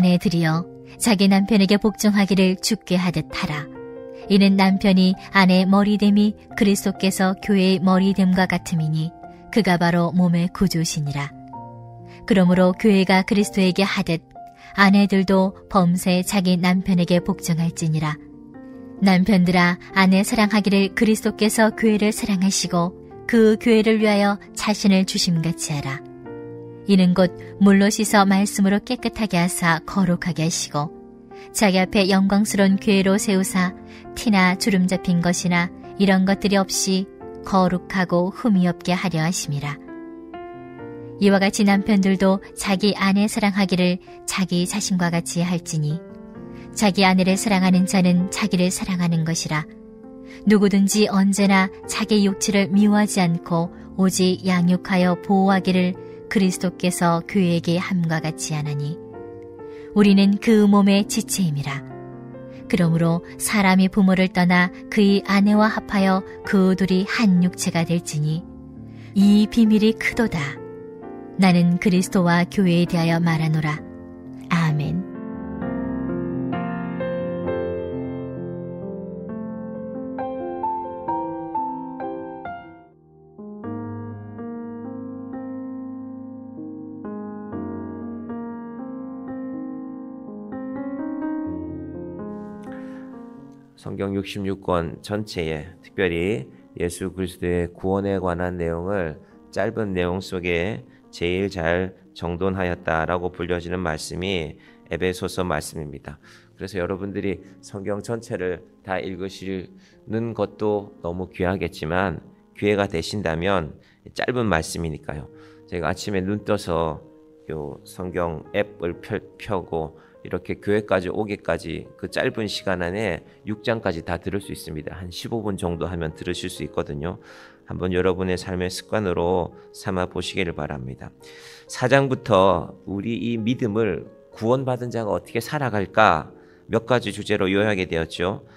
아내들이여 자기 남편에게 복종하기를 주께 하듯 하라. 이는 남편이 아내의 머리됨이 그리스도께서 교회의 머리됨과 같음이니 그가 바로 몸의 구주시니라. 그러므로 교회가 그리스도에게 하듯 아내들도 범사에 자기 남편에게 복종할지니라. 남편들아 아내 사랑하기를 그리스도께서 교회를 사랑하시고 그 교회를 위하여 자신을 주심같이 하라. 이는 곧 물로 씻어 말씀으로 깨끗하게 하사 거룩하게 하시고 자기 앞에 영광스러운 교회로 세우사 티나 주름 잡힌 것이나 이런 것들이 없이 거룩하고 흠이 없게 하려 하심이라. 이와 같이 남편들도 자기 아내 사랑하기를 자기 자신과 같이 할지니 자기 아내를 사랑하는 자는 자기를 사랑하는 것이라. 누구든지 언제나 자기 육체를 미워하지 않고 오직 양육하여 보호하기를 그리스도께서 교회에게 함과 같이 하나니 우리는 그 몸의 지체임이라. 그러므로 사람이 부모를 떠나 그의 아내와 합하여 그 둘이 한 육체가 될지니 이 비밀이 크도다. 나는 그리스도와 교회에 대하여 말하노라. 아멘. 성경 66권 전체에 특별히 예수 그리스도의 구원에 관한 내용을 짧은 내용 속에 제일 잘 정돈하였다라고 불려지는 말씀이 에베소서 말씀입니다. 그래서 여러분들이 성경 전체를 다 읽으시는 것도 너무 귀하겠지만 기회가 되신다면 짧은 말씀이니까요. 제가 아침에 눈 떠서 요 성경 앱을 펴고 이렇게 교회까지 오기까지 그 짧은 시간 안에 6장까지 다 들을 수 있습니다. 한 15분 정도 하면 들으실 수 있거든요. 한번 여러분의 삶의 습관으로 삼아 보시기를 바랍니다. 4장부터 우리 이 믿음을 구원받은 자가 어떻게 살아갈까 몇 가지 주제로 요약이 되었죠.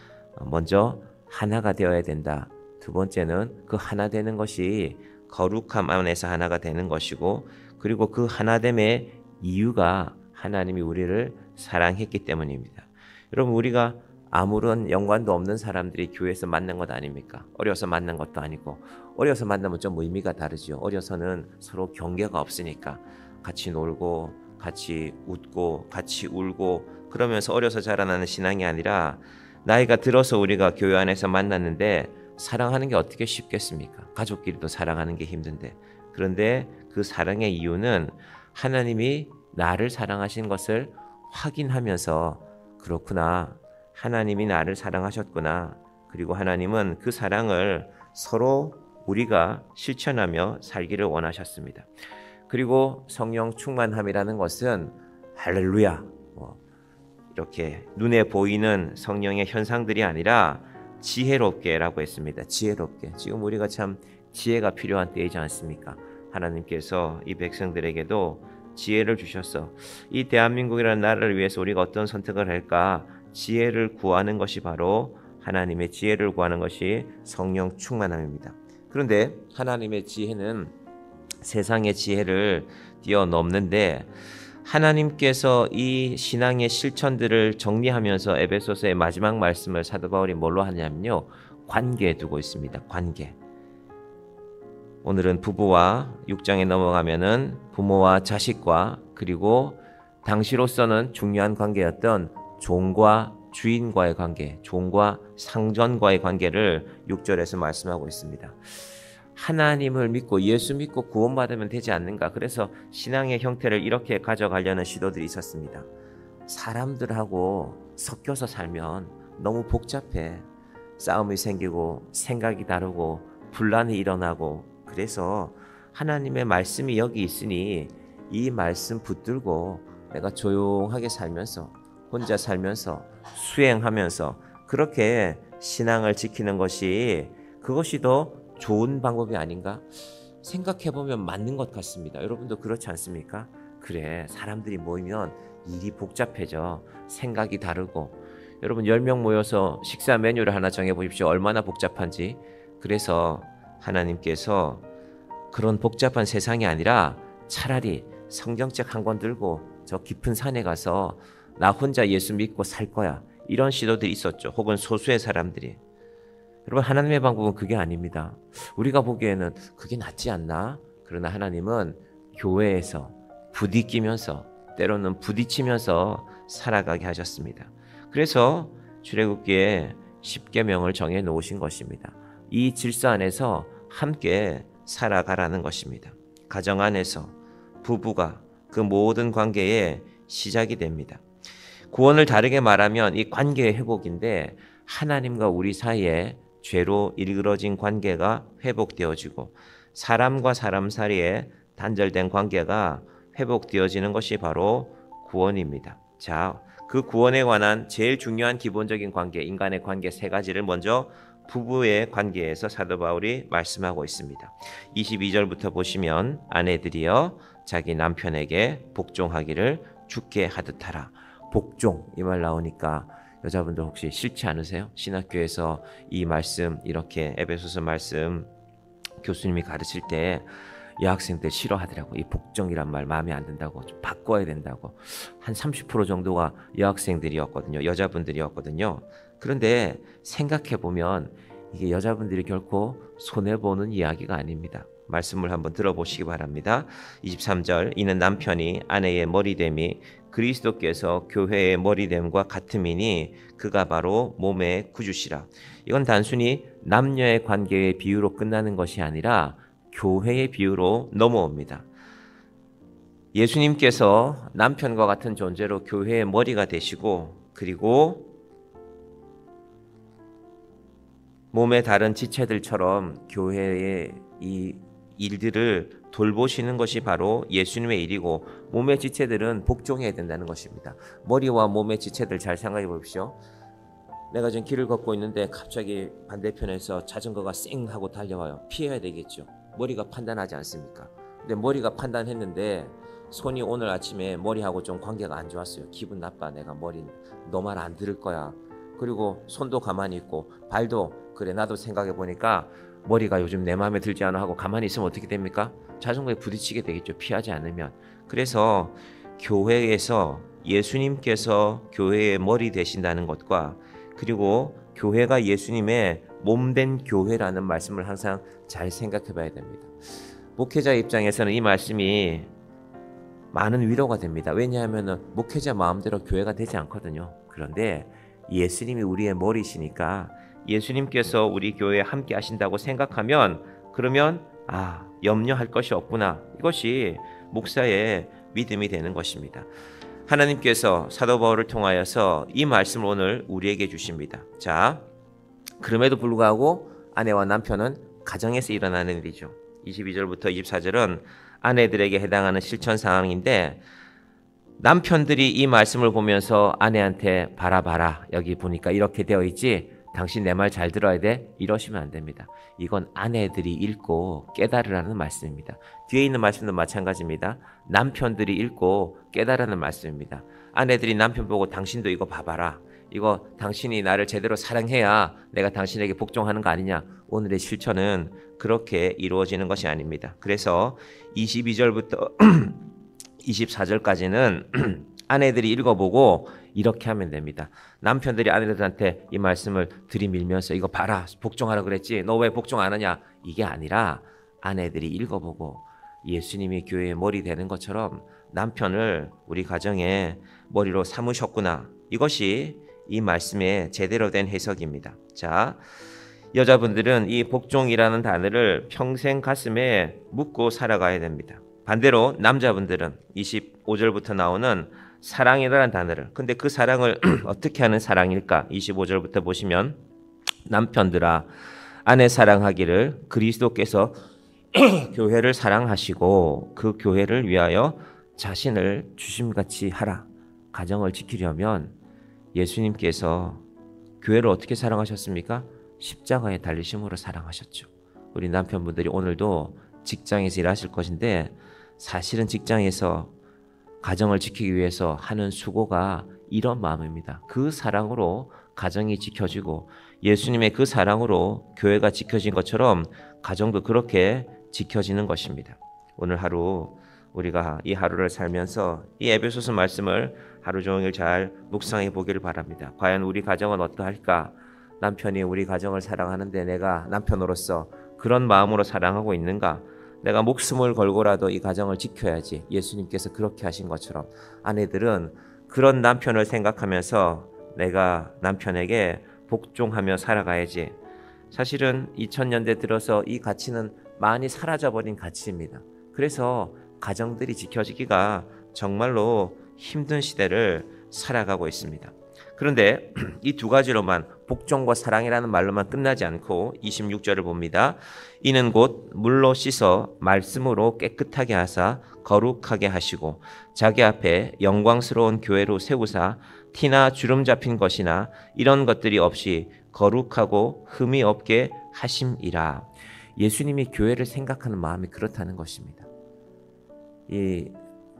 먼저 하나가 되어야 된다. 두 번째는 그 하나 되는 것이 거룩함 안에서 하나가 되는 것이고, 그리고 그 하나됨의 이유가 하나님이 우리를 사랑했기 때문입니다. 여러분, 우리가 아무런 연관도 없는 사람들이 교회에서 만난 것 아닙니까? 어려서 만난 것도 아니고, 어려서 만나면 좀 의미가 다르죠. 어려서는 서로 경계가 없으니까 같이 놀고 같이 웃고 같이 울고 그러면서 어려서 자라나는 신앙이 아니라, 나이가 들어서 우리가 교회 안에서 만났는데 사랑하는 게 어떻게 쉽겠습니까? 가족끼리도 사랑하는 게 힘든데. 그런데 그 사랑의 이유는 하나님이 나를 사랑하신 것을 확인하면서, 그렇구나, 하나님이 나를 사랑하셨구나, 그리고 하나님은 그 사랑을 서로 우리가 실천하며 살기를 원하셨습니다. 그리고 성령 충만함이라는 것은 할렐루야, 이렇게 눈에 보이는 성령의 현상들이 아니라 지혜롭게라고 했습니다. 지혜롭게. 지금 우리가 참 지혜가 필요한 때이지 않습니까? 하나님께서 이 백성들에게도 지혜를 주셔서 이 대한민국이라는 나라를 위해서 우리가 어떤 선택을 할까, 지혜를 구하는 것이 바로 하나님의 지혜를 구하는 것이 성령 충만함입니다. 그런데 하나님의 지혜는 세상의 지혜를 뛰어넘는데, 하나님께서 이 신앙의 실천들을 정리하면서 에베소서의 마지막 말씀을 사도 바울이 뭘로 하냐면요, 관계에 두고 있습니다. 관계. 오늘은 부부와, 6장에 넘어가면은 부모와 자식과, 그리고 당시로서는 중요한 관계였던 종과 주인과의 관계, 종과 상전과의 관계를 6절에서 말씀하고 있습니다. 하나님을 믿고 예수 믿고 구원받으면 되지 않는가? 그래서 신앙의 형태를 이렇게 가져가려는 시도들이 있었습니다. 사람들하고 섞여서 살면 너무 복잡해. 싸움이 생기고 생각이 다르고 분란이 일어나고, 그래서 하나님의 말씀이 여기 있으니 이 말씀 붙들고 내가 조용하게 살면서, 혼자 살면서, 수행하면서 그렇게 신앙을 지키는 것이, 그것이 더 좋은 방법이 아닌가 생각해보면 맞는 것 같습니다. 여러분도 그렇지 않습니까? 그래, 사람들이 모이면 일이 복잡해져. 생각이 다르고. 여러분, 10명 모여서 식사 메뉴를 하나 정해보십시오. 얼마나 복잡한지. 그래서 하나님께서 그런 복잡한 세상이 아니라 차라리 성경책 한 권 들고 저 깊은 산에 가서 나 혼자 예수 믿고 살 거야. 이런 시도들이 있었죠. 혹은 소수의 사람들이. 여러분, 하나님의 방법은 그게 아닙니다. 우리가 보기에는 그게 낫지 않나? 그러나 하나님은 교회에서 부딪히면서, 때로는 부딪히면서 살아가게 하셨습니다. 그래서 출애굽기에 10계명을 정해 놓으신 것입니다. 이 질서 안에서 함께 살아가라는 것입니다. 가정 안에서 부부가 그 모든 관계의 시작이 됩니다. 구원을 다르게 말하면 이 관계의 회복인데, 하나님과 우리 사이에 죄로 일그러진 관계가 회복되어지고 사람과 사람 사이에 단절된 관계가 회복되어지는 것이 바로 구원입니다. 자, 그 구원에 관한 제일 중요한 기본적인 관계, 인간의 관계 세 가지를 먼저 부부의 관계에서 사도 바울이 말씀하고 있습니다. 22절부터 보시면 아내들이여 자기 남편에게 복종하기를 주께 하듯 하라. 복종, 이 말 나오니까 여자분들 혹시 싫지 않으세요? 신학교에서 이 말씀, 이렇게 에베소서 말씀 교수님이 가르칠 때 여학생들 싫어하더라고. 이 복종이란 말 마음에 안 든다고, 좀 바꿔야 된다고. 한 30% 정도가 여학생들이었거든요. 여자분들이었거든요. 그런데 생각해보면 이게 여자분들이 결코 손해보는 이야기가 아닙니다. 말씀을 한번 들어보시기 바랍니다. 23절, 이는 남편이 아내의 머리됨이 그리스도께서 교회의 머리됨과 같음이니 그가 바로 몸의 구주시라. 이건 단순히 남녀의 관계의 비유로 끝나는 것이 아니라 교회의 비유로 넘어옵니다. 예수님께서 남편과 같은 존재로 교회의 머리가 되시고, 그리고 몸의 다른 지체들처럼 교회의 이 일들을 돌보시는 것이 바로 예수님의 일이고, 몸의 지체들은 복종해야 된다는 것입니다. 머리와 몸의 지체들 잘 생각해 보십시오. 내가 지금 길을 걷고 있는데 갑자기 반대편에서 자전거가 쌩 하고 달려와요. 피해야 되겠죠. 머리가 판단하지 않습니까? 근데 머리가 판단했는데 손이 오늘 아침에 머리하고 좀 관계가 안 좋았어요. 기분 나빠. 내가 머리 너 말 안 들을 거야. 그리고 손도 가만히 있고 발도 그래 나도 생각해 보니까 머리가 요즘 내 마음에 들지 않아 하고 가만히 있으면 어떻게 됩니까? 자전거에 부딪히게 되겠죠. 피하지 않으면. 그래서 교회에서 예수님께서 교회의 머리 되신다는 것과, 그리고 교회가 예수님의 몸된 교회라는 말씀을 항상 잘 생각해 봐야 됩니다. 목회자 입장에서는 이 말씀이 많은 위로가 됩니다. 왜냐하면 목회자 마음대로 교회가 되지 않거든요. 그런데 예수님이 우리의 머리시니까 예수님께서 우리 교회에 함께 하신다고 생각하면, 그러면 염려할 것이 없구나. 이것이 목사의 믿음이 되는 것입니다. 하나님께서 사도 바울을 통하여서 이 말씀을 오늘 우리에게 주십니다. 자, 그럼에도 불구하고 아내와 남편은 가정에서 일어나는 일이죠. 22절부터 24절은 아내들에게 해당하는 실천 상황인데, 남편들이 이 말씀을 보면서 아내한테 봐라 여기 보니까 이렇게 되어 있지, 당신 내 말 잘 들어야 돼, 이러시면 안 됩니다. 이건 아내들이 읽고 깨달으라는 말씀입니다. 뒤에 있는 말씀도 마찬가지입니다. 남편들이 읽고 깨달으라는 말씀입니다. 아내들이 남편 보고 당신도 이거 봐봐라, 이거 당신이 나를 제대로 사랑해야 내가 당신에게 복종하는 거 아니냐. 오늘의 실천은 그렇게 이루어지는 것이 아닙니다. 그래서 22절부터 24절까지는 아내들이 읽어보고 이렇게 하면 됩니다. 남편들이 아내들한테 이 말씀을 들이밀면서 이거 봐라, 복종하라 그랬지, 너 왜 복종 안 하냐, 이게 아니라 아내들이 읽어보고 예수님이 교회의 머리 되는 것처럼 남편을 우리 가정의 머리로 삼으셨구나. 이것이 이 말씀의 제대로 된 해석입니다. 자, 여자분들은 이 복종이라는 단어를 평생 가슴에 묻고 살아가야 됩니다. 반대로 남자분들은 25절부터 나오는 사랑이라는 단어를, 근데 그 사랑을 어떻게 하는 사랑일까? 25절부터 보시면 남편들아 아내 사랑하기를 그리스도께서 교회를 사랑하시고 그 교회를 위하여 자신을 주심같이 하라. 가정을 지키려면 예수님께서 교회를 어떻게 사랑하셨습니까? 십자가에 달리심으로 사랑하셨죠. 우리 남편분들이 오늘도 직장에서 일하실 것인데, 사실은 직장에서 가정을 지키기 위해서 하는 수고가 이런 마음입니다. 그 사랑으로 가정이 지켜지고 예수님의 그 사랑으로 교회가 지켜진 것처럼 가정도 그렇게 지켜지는 것입니다. 오늘 하루 우리가 이 하루를 살면서 이 에베소서 말씀을 하루 종일 잘 묵상해 보기를 바랍니다. 과연 우리 가정은 어떠할까? 남편이 우리 가정을 사랑하는데 내가 남편으로서 그런 마음으로 사랑하고 있는가? 내가 목숨을 걸고라도 이 가정을 지켜야지. 예수님께서 그렇게 하신 것처럼 아내들은 그런 남편을 생각하면서 내가 남편에게 복종하며 살아가야지. 사실은 2000년대 들어서 이 가치는 많이 사라져버린 가치입니다. 그래서 가정들이 지켜지기가 정말로 힘든 시대를 살아가고 있습니다. 그런데 이 두 가지로만, 복종과 사랑이라는 말로만 끝나지 않고 26절을 봅니다. 이는 곧 물로 씻어 말씀으로 깨끗하게 하사 거룩하게 하시고 자기 앞에 영광스러운 교회로 세우사 티나 주름 잡힌 것이나 이런 것들이 없이 거룩하고 흠이 없게 하심이라. 예수님이 교회를 생각하는 마음이 그렇다는 것입니다. 이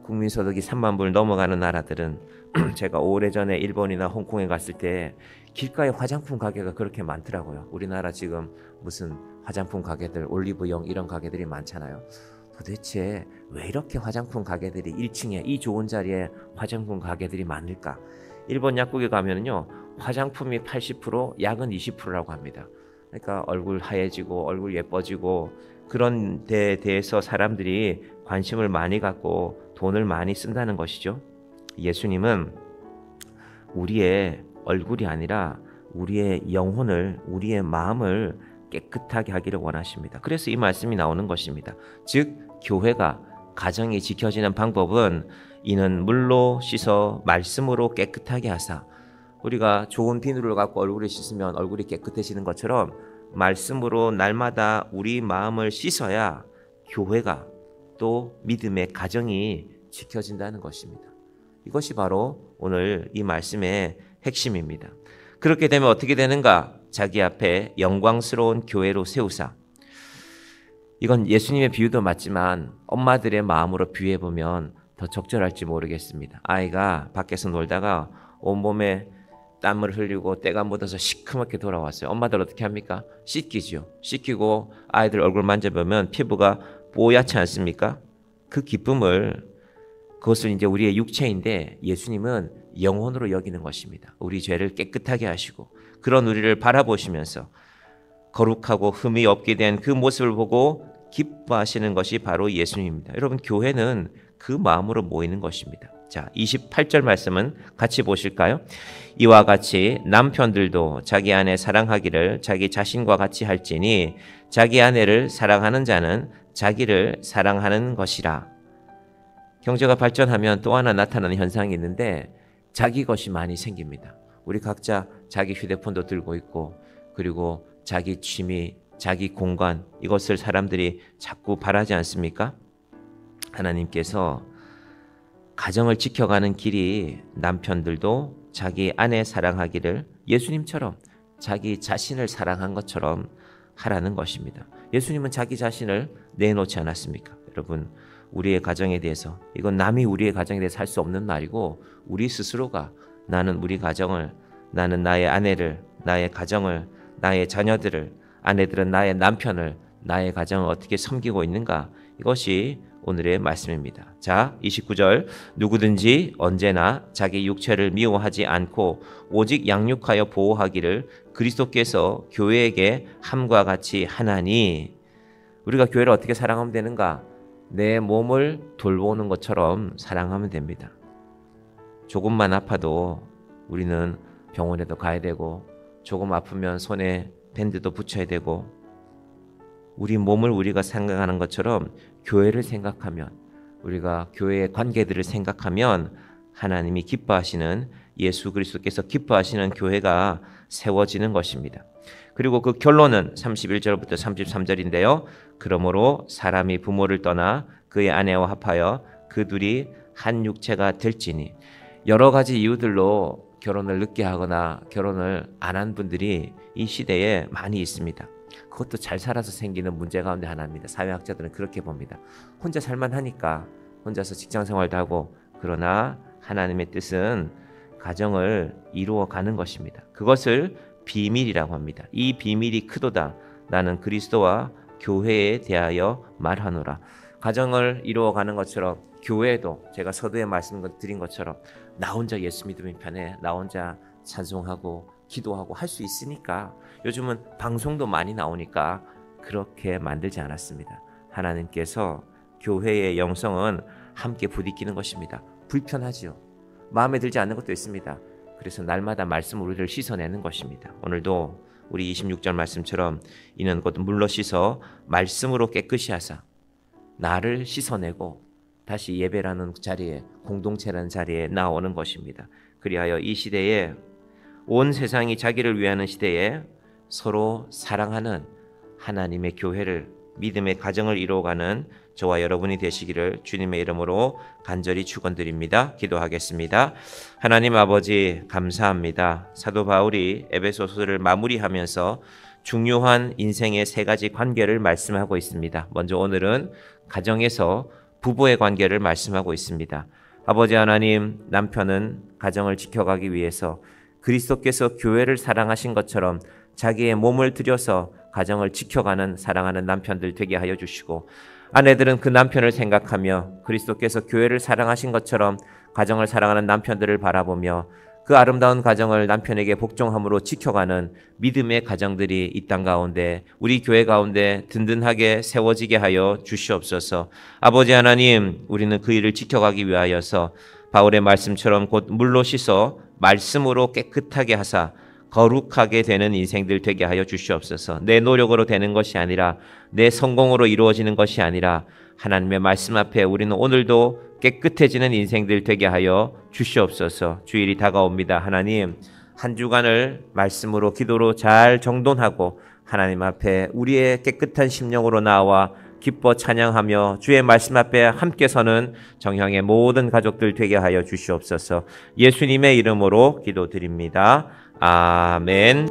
국민소득이 3만 불 넘어가는 나라들은 제가 오래전에 일본이나 홍콩에 갔을 때 길가에 화장품 가게가 그렇게 많더라고요. 우리나라 지금 무슨 화장품 가게들, 올리브영 이런 가게들이 많잖아요. 도대체 왜 이렇게 화장품 가게들이 1층에 이 좋은 자리에 화장품 가게들이 많을까? 일본 약국에 가면은요, 화장품이 80%, 약은 20%라고 합니다. 그러니까 얼굴 하얘지고 얼굴 예뻐지고 그런 데에 대해서 사람들이 관심을 많이 갖고 돈을 많이 쓴다는 것이죠. 예수님은 우리의 얼굴이 아니라 우리의 영혼을, 우리의 마음을 깨끗하게 하기를 원하십니다. 그래서 이 말씀이 나오는 것입니다. 즉 교회가, 가정이 지켜지는 방법은 이는 물로 씻어 말씀으로 깨끗하게 하사. 우리가 좋은 비누를 갖고 얼굴을 씻으면 얼굴이 깨끗해지는 것처럼 말씀으로 날마다 우리 마음을 씻어야 교회가, 또 믿음의 가정이 지켜진다는 것입니다. 이것이 바로 오늘 이 말씀의 핵심입니다. 그렇게 되면 어떻게 되는가? 자기 앞에 영광스러운 교회로 세우사. 이건 예수님의 비유도 맞지만 엄마들의 마음으로 비유해보면 더 적절할지 모르겠습니다. 아이가 밖에서 놀다가 온몸에 땀을 흘리고 때가 묻어서 시커멓게 돌아왔어요. 엄마들 어떻게 합니까? 씻기죠. 씻기고 아이들 얼굴 만져보면 피부가 뽀얗지 않습니까? 그 기쁨을, 그것을 이제 우리의 육체인데 예수님은 영혼으로 여기는 것입니다. 우리 죄를 깨끗하게 하시고 그런 우리를 바라보시면서 거룩하고 흠이 없게 된 그 모습을 보고 기뻐하시는 것이 바로 예수님입니다. 여러분, 교회는 그 마음으로 모이는 것입니다. 자, 28절 말씀은 같이 보실까요? 이와 같이 남편들도 자기 아내 사랑하기를 자기 자신과 같이 할지니 자기 아내를 사랑하는 자는 자기를 사랑하는 것이라. 경제가 발전하면 또 하나 나타나는 현상이 있는데 자기 것이 많이 생깁니다. 우리 각자 자기 휴대폰도 들고 있고, 그리고 자기 취미, 자기 공간, 이것을 사람들이 자꾸 바라지 않습니까? 하나님께서 가정을 지켜가는 길이 남편들도 자기 아내 사랑하기를 예수님처럼 자기 자신을 사랑한 것처럼 하라는 것입니다. 예수님은 자기 자신을 내놓지 않았습니까? 여러분, 우리의 가정에 대해서, 이건 남이 우리의 가정에 대해서 할 수 없는 말이고, 우리 스스로가 나는 우리 가정을, 나는 나의 아내를, 나의 가정을, 나의 자녀들을, 아내들은 나의 남편을, 나의 가정을 어떻게 섬기고 있는가, 이것이 오늘의 말씀입니다. 자, 29절. 누구든지 언제나 자기 육체를 미워하지 않고 오직 양육하여 보호하기를 그리스도께서 교회에게 함과 같이 하나니. 우리가 교회를 어떻게 사랑하면 되는가? 내 몸을 돌보는 것처럼 사랑하면 됩니다. 조금만 아파도 우리는 병원에도 가야 되고, 조금 아프면 손에 밴드도 붙여야 되고, 우리 몸을 우리가 생각하는 것처럼 교회를 생각하면, 우리가 교회의 관계들을 생각하면 하나님이 기뻐하시는, 예수 그리스도께서 기뻐하시는 교회가 세워지는 것입니다. 그리고 그 결론은 31절부터 33절인데요. 그러므로 사람이 부모를 떠나 그의 아내와 합하여 그 둘이 한 육체가 될지니. 여러 가지 이유들로 결혼을 늦게 하거나 결혼을 안 한 분들이 이 시대에 많이 있습니다. 그것도 잘 살아서 생기는 문제 가운데 하나입니다. 사회학자들은 그렇게 봅니다. 혼자 살만 하니까 혼자서 직장 생활도 하고, 그러나 하나님의 뜻은 가정을 이루어 가는 것입니다. 그것을 비밀이라고 합니다. 이 비밀이 크도다. 나는 그리스도와 교회에 대하여 말하노라. 가정을 이루어 가는 것처럼 교회도, 제가 서두에 말씀드린 것처럼 나 혼자 예수 믿으면 편해. 나 혼자 찬송하고 기도하고 할 수 있으니까. 요즘은 방송도 많이 나오니까 그렇게 만들지 않았습니다. 하나님께서 교회의 영성은 함께 부딪히는 것입니다. 불편하지요. 마음에 들지 않는 것도 있습니다. 그래서 날마다 말씀 우리를 씻어내는 것입니다. 오늘도 우리 26절 말씀처럼 이는 곧 물로 씻어 말씀으로 깨끗이 하사 나를 씻어내고 다시 예배라는 자리에, 공동체라는 자리에 나오는 것입니다. 그리하여 이 시대에, 온 세상이 자기를 위하는 시대에 서로 사랑하는 하나님의 교회를, 믿음의 가정을 이루어가는 저와 여러분이 되시기를 주님의 이름으로 간절히 축원드립니다. 기도하겠습니다. 하나님 아버지 감사합니다. 사도 바울이 에베소서를 마무리하면서 중요한 인생의 세 가지 관계를 말씀하고 있습니다. 먼저 오늘은 가정에서 부부의 관계를 말씀하고 있습니다. 아버지 하나님, 남편은 가정을 지켜가기 위해서 그리스도께서 교회를 사랑하신 것처럼 자기의 몸을 들여서 가정을 지켜가는 사랑하는 남편들 되게 하여 주시고, 아내들은 그 남편을 생각하며 그리스도께서 교회를 사랑하신 것처럼 가정을 사랑하는 남편들을 바라보며 그 아름다운 가정을 남편에게 복종함으로 지켜가는 믿음의 가정들이 이 땅 가운데, 우리 교회 가운데 든든하게 세워지게 하여 주시옵소서. 아버지 하나님, 우리는 그 일을 지켜가기 위하여서 바울의 말씀처럼 곧 물로 씻어 말씀으로 깨끗하게 하사 거룩하게 되는 인생들 되게 하여 주시옵소서. 내 노력으로 되는 것이 아니라, 내 성공으로 이루어지는 것이 아니라 하나님의 말씀 앞에 우리는 오늘도 깨끗해지는 인생들 되게 하여 주시옵소서. 주일이 다가옵니다. 하나님, 한 주간을 말씀으로 기도로 잘 정돈하고 하나님 앞에 우리의 깨끗한 심령으로 나와 기뻐 찬양하며 주의 말씀 앞에 함께 서는 정형의 모든 가족들 되게 하여 주시옵소서. 예수님의 이름으로 기도드립니다. 아멘.